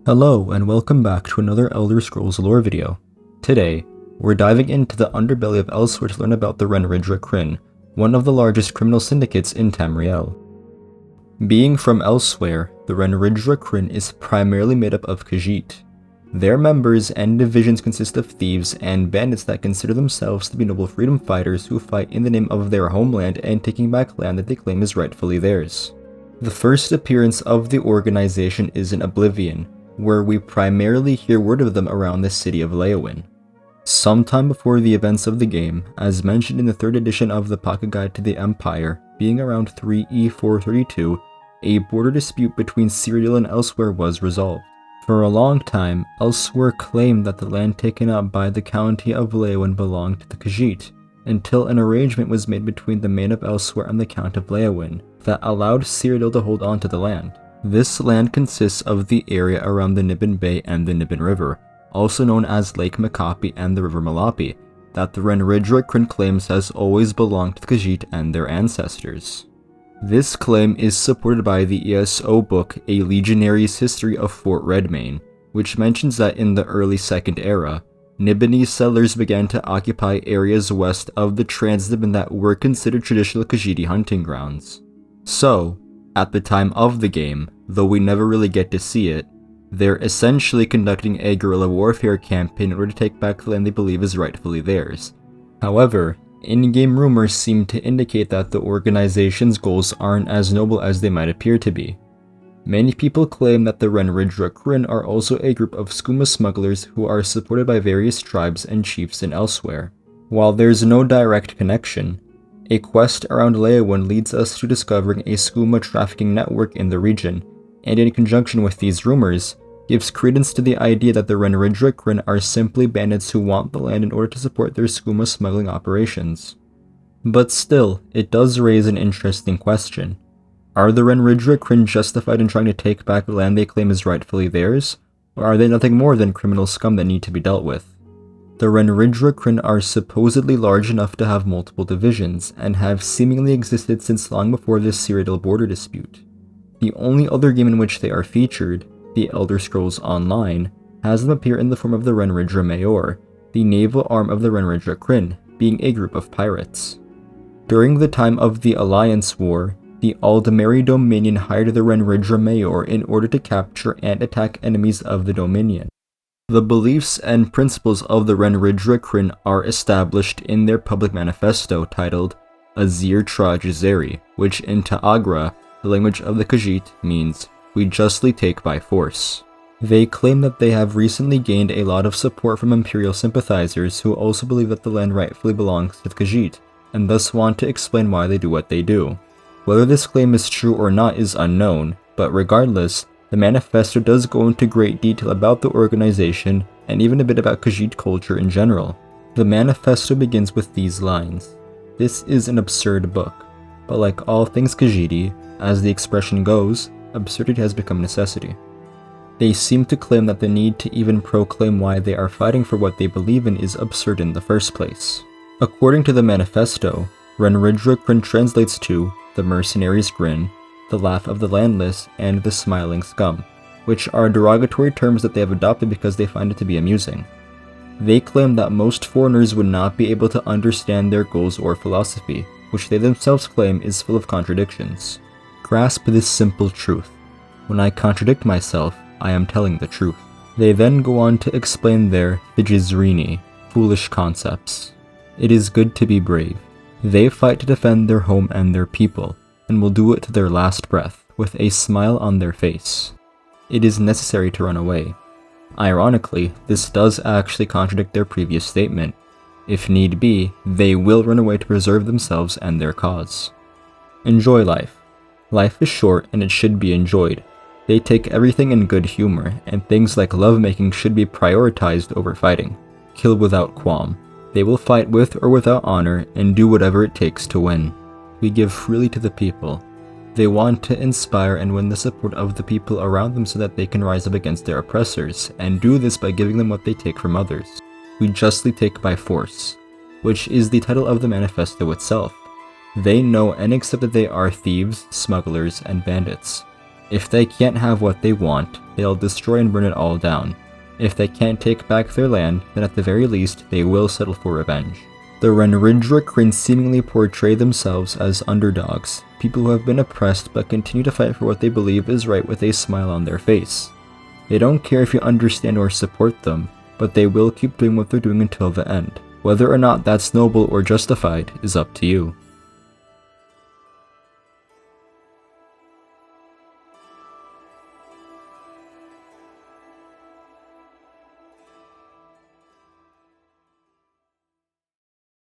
Hello and welcome back to another Elder Scrolls lore video. Today, we're diving into the underbelly of Elsewhere to learn about the Renrijra Krin, one of the largest criminal syndicates in Tamriel. Being from Elsewhere, the Renrijra Krin is primarily made up of Khajiit. Their members and divisions consist of thieves and bandits that consider themselves to be noble freedom fighters who fight in the name of their homeland and taking back land that they claim is rightfully theirs. The first appearance of the organization is in Oblivion, where we primarily hear word of them around the city of Leyawiin. Sometime before the events of the game, as mentioned in the 3rd edition of the Pocket Guide to the Empire, being around 3E432, a border dispute between Cyrodiil and Elsewhere was resolved. For a long time, Elsewhere claimed that the land taken up by the county of Leyawiin belonged to the Khajiit, until an arrangement was made between the Main of Elsewhere and the Count of Leyawiin that allowed Cyrodiil to hold on to the land. This land consists of the area around the Niben Bay and the Niben River, also known as Lake Makapi and the River Malapi, that the Renrijra Krin claims has always belonged to the Khajiit and their ancestors. This claim is supported by the ESO book A Legionary's History of Fort Redmane, which mentions that in the early Second Era, Nibenese settlers began to occupy areas west of the Trans-Niben that were considered traditional Khajiiti hunting grounds. So, at the time of the game, though we never really get to see it, they're essentially conducting a guerrilla warfare campaign in order to take back the land they believe is rightfully theirs. However, in-game rumors seem to indicate that the organization's goals aren't as noble as they might appear to be. Many people claim that the Renrijra Krin are also a group of skooma smugglers who are supported by various tribes and chiefs in Elsewhere. While there's no direct connection, a quest around Leyawiin leads us to discovering a skooma trafficking network in the region, and in conjunction with these rumors, gives credence to the idea that the Renrijra Krin are simply bandits who want the land in order to support their skooma smuggling operations. But still, it does raise an interesting question. Are the Renrijra Krin justified in trying to take back the land they claim is rightfully theirs, or are they nothing more than criminal scum that need to be dealt with? The Renrijra Krin are supposedly large enough to have multiple divisions, and have seemingly existed since long before this Cyrodiil border dispute. The only other game in which they are featured, The Elder Scrolls Online, has them appear in the form of the Renrijra Maor, the naval arm of the Renrijra Krin, being a group of pirates. During the time of the Alliance War, the Aldmeri Dominion hired the Renrijra Maor in order to capture and attack enemies of the Dominion. The beliefs and principles of the Renrijra Krin are established in their public manifesto titled Azhirr Traajijazeri, which in Ta'agra, the language of the Khajiit, means, "We justly take by force." They claim that they have recently gained a lot of support from Imperial sympathizers who also believe that the land rightfully belongs to the Khajiit, and thus want to explain why they do what they do. Whether this claim is true or not is unknown, but regardless, the manifesto does go into great detail about the organization and even a bit about Khajiit culture in general. The manifesto begins with these lines: "This is an absurd book, but like all things Khajiiti, as the expression goes, absurdity has become necessity." They seem to claim that the need to even proclaim why they are fighting for what they believe in is absurd in the first place. According to the manifesto, Renrijra Krin translates to the mercenary's grin, the laugh of the landless, and the smiling scum, which are derogatory terms that they have adopted because they find it to be amusing. They claim that most foreigners would not be able to understand their goals or philosophy, which they themselves claim is full of contradictions. Grasp this simple truth. When I contradict myself, I am telling the truth. They then go on to explain their Thijizrini, foolish concepts. It is good to be brave. They fight to defend their home and their people, and will do it to their last breath, with a smile on their face. It is necessary to run away. Ironically, this does actually contradict their previous statement. If need be, they will run away to preserve themselves and their cause. Enjoy life. Life is short and it should be enjoyed. They take everything in good humor, and things like lovemaking should be prioritized over fighting. Kill without qualm. They will fight with or without honor and do whatever it takes to win. We give freely to the people. They want to inspire and win the support of the people around them so that they can rise up against their oppressors, and do this by giving them what they take from others. We justly take by force, which is the title of the manifesto itself. They know and accept that they are thieves, smugglers, and bandits. If they can't have what they want, they'll destroy and burn it all down. If they can't take back their land, then at the very least, they will settle for revenge. The Renrijra Krin seemingly portray themselves as underdogs, people who have been oppressed but continue to fight for what they believe is right with a smile on their face. They don't care if you understand or support them, but they will keep doing what they're doing until the end. Whether or not that's noble or justified is up to you.